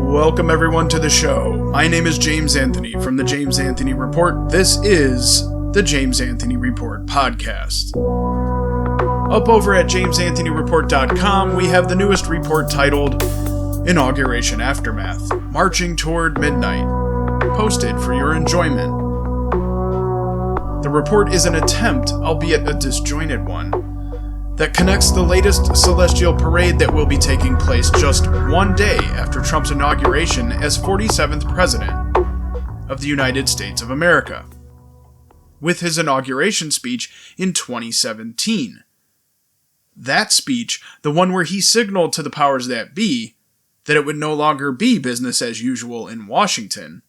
Welcome everyone to the show. My name is James Anthony from the James Anthony Report. This is the James Anthony Report podcast. Up over at JamesAnthonyReport.com, we have the newest report titled Inauguration Aftermath, Marching Toward Midnight, posted for your enjoyment. The report is an attempt, albeit a disjointed one, that connects the latest celestial parade that will be taking place just one day after Trump's inauguration as 47th President of the United States of America, with his inauguration speech in 2017. That speech, the one where he signaled to the powers that be that it would no longer be business as usual in Washington,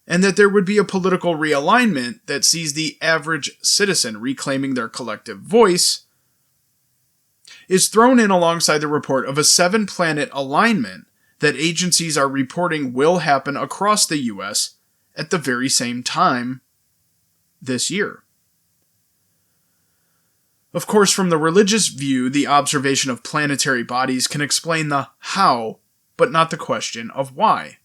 and that there would be a political realignment that sees the average citizen reclaiming their collective voice, is thrown in alongside the report of a 7-planet alignment that agencies are reporting will happen across the U.S. at the very same time this year. Of course, from the religious view, the observation of planetary bodies can explain the how, but not the question of why.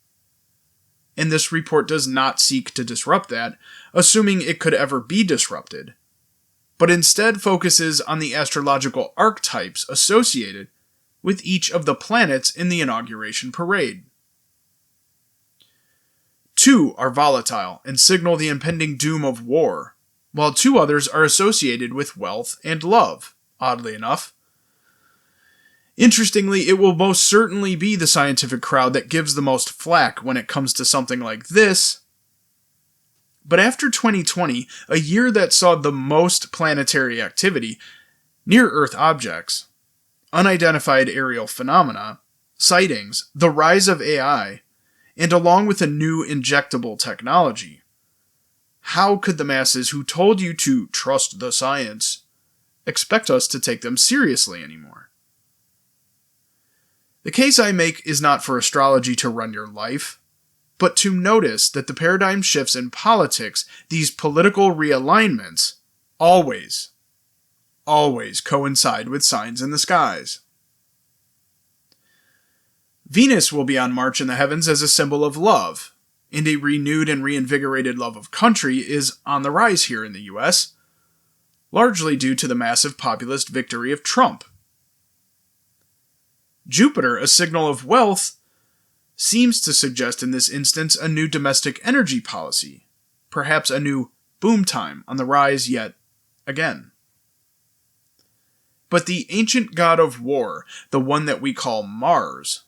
And this report does not seek to disrupt that, assuming it could ever be disrupted, but instead focuses on the astrological archetypes associated with each of the planets in the inauguration parade. 2 are volatile and signal the impending doom of war, while 2 others are associated with wealth and love, oddly enough. Interestingly, it will most certainly be the scientific crowd that gives the most flack when it comes to something like this. But after 2020, a year that saw the most planetary activity, near-Earth objects, unidentified aerial phenomena, sightings, the rise of AI, and along with a new injectable technology, how could the masses who told you to trust the science expect us to take them seriously anymore? The case I make is not for astrology to run your life, but to notice that the paradigm shifts in politics, these political realignments, always coincide with signs in the skies. Venus will be on march in the heavens as a symbol of love, and a renewed and reinvigorated love of country is on the rise here in the US, largely due to the massive populist victory of Trump. Jupiter, a signal of wealth, seems to suggest in this instance a new domestic energy policy, perhaps a new boom time on the rise yet again. But the ancient god of war, the one that we call Mars,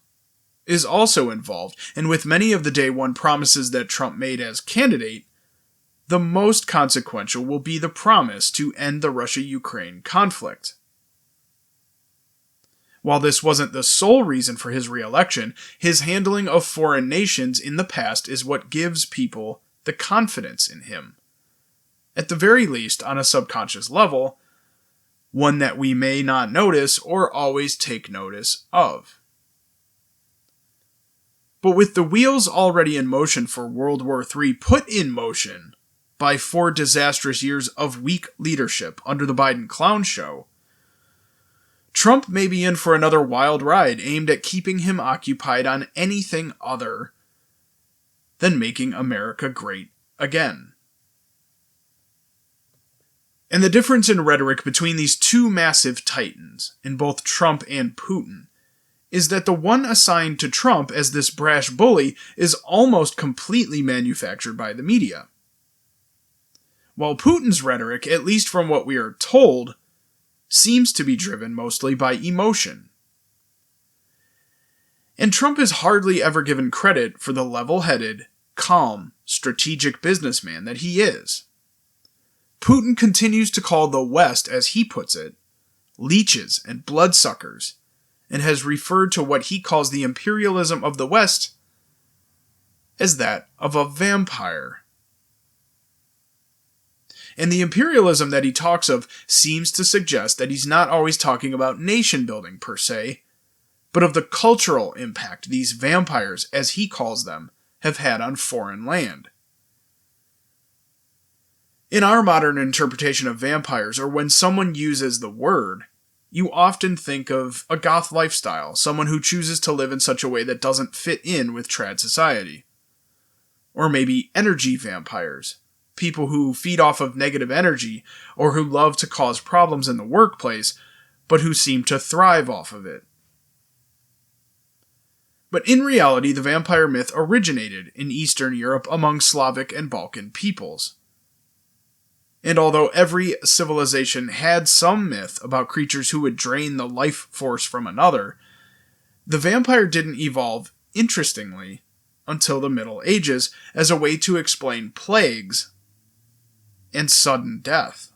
is also involved, and with many of the day one promises that Trump made as candidate, the most consequential will be the promise to end the Russia-Ukraine conflict. While this wasn't the sole reason for his re-election, his handling of foreign nations in the past is what gives people the confidence in him. At the very least, on a subconscious level, one that we may not notice or always take notice of. But with the wheels already in motion for World War III put in motion by 4 disastrous years of weak leadership under the Biden clown show, Trump may be in for another wild ride aimed at keeping him occupied on anything other than making America great again. And the difference in rhetoric between these 2 massive titans, in both Trump and Putin, is that the one assigned to Trump as this brash bully is almost completely manufactured by the media, while Putin's rhetoric, at least from what we are told, seems to be driven mostly by emotion. And Trump is hardly ever given credit for the level-headed, calm, strategic businessman that he is. Putin continues to call the West, as he puts it, leeches and bloodsuckers, and has referred to what he calls the imperialism of the West as that of a vampire. And the imperialism that he talks of seems to suggest that he's not always talking about nation building per se, but of the cultural impact these vampires, as he calls them, have had on foreign land. In our modern interpretation of vampires, or when someone uses the word, you often think of a goth lifestyle, someone who chooses to live in such a way that doesn't fit in with trad society. Or maybe energy vampires, people who feed off of negative energy or who love to cause problems in the workplace, but who seem to thrive off of it. But in reality, the vampire myth originated in Eastern Europe among Slavic and Balkan peoples. And although every civilization had some myth about creatures who would drain the life force from another, the vampire didn't evolve, interestingly, until the Middle Ages as a way to explain plagues and sudden death.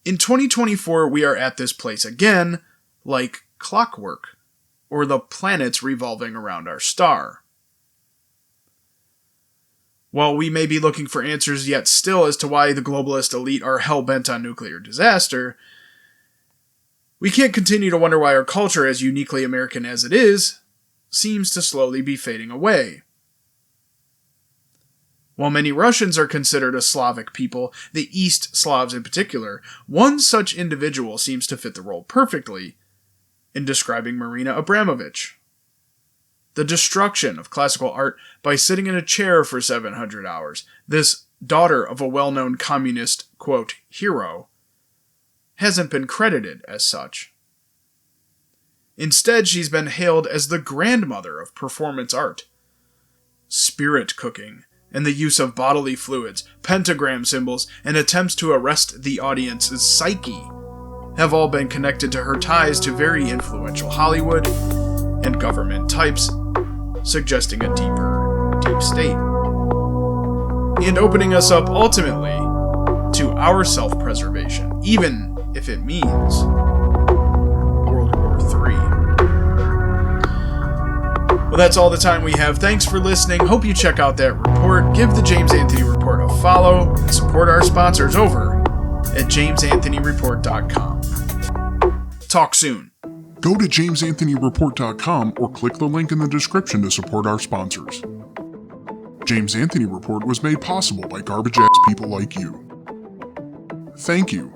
In 2024, we are at this place again, like clockwork, or the planets revolving around our star. While we may be looking for answers yet still as to why the globalist elite are hell-bent on nuclear disaster, we can't continue to wonder why our culture, as uniquely American as it is, seems to slowly be fading away. While many Russians are considered a Slavic people, the East Slavs in particular, one such individual seems to fit the role perfectly in describing Marina Abramovich. The destruction of classical art by sitting in a chair for 700 hours, this daughter of a well-known communist, quote, hero, hasn't been credited as such. Instead, she's been hailed as the grandmother of performance art. Spirit cooking, and the use of bodily fluids, pentagram symbols, and attempts to arrest the audience's psyche have all been connected to her ties to very influential Hollywood and government types, suggesting a deep state, and opening us up ultimately to our self-preservation, even if it means World War III. Well, that's all the time we have. Thanks for listening. Hope you check out that report. Give the James Anthony Report a follow and support our sponsors over at JamesAnthonyReport.com. Talk soon. Go to JamesAnthonyReport.com or click the link in the description to support our sponsors. James Anthony Report was made possible by garbage-ass people like you. Thank you.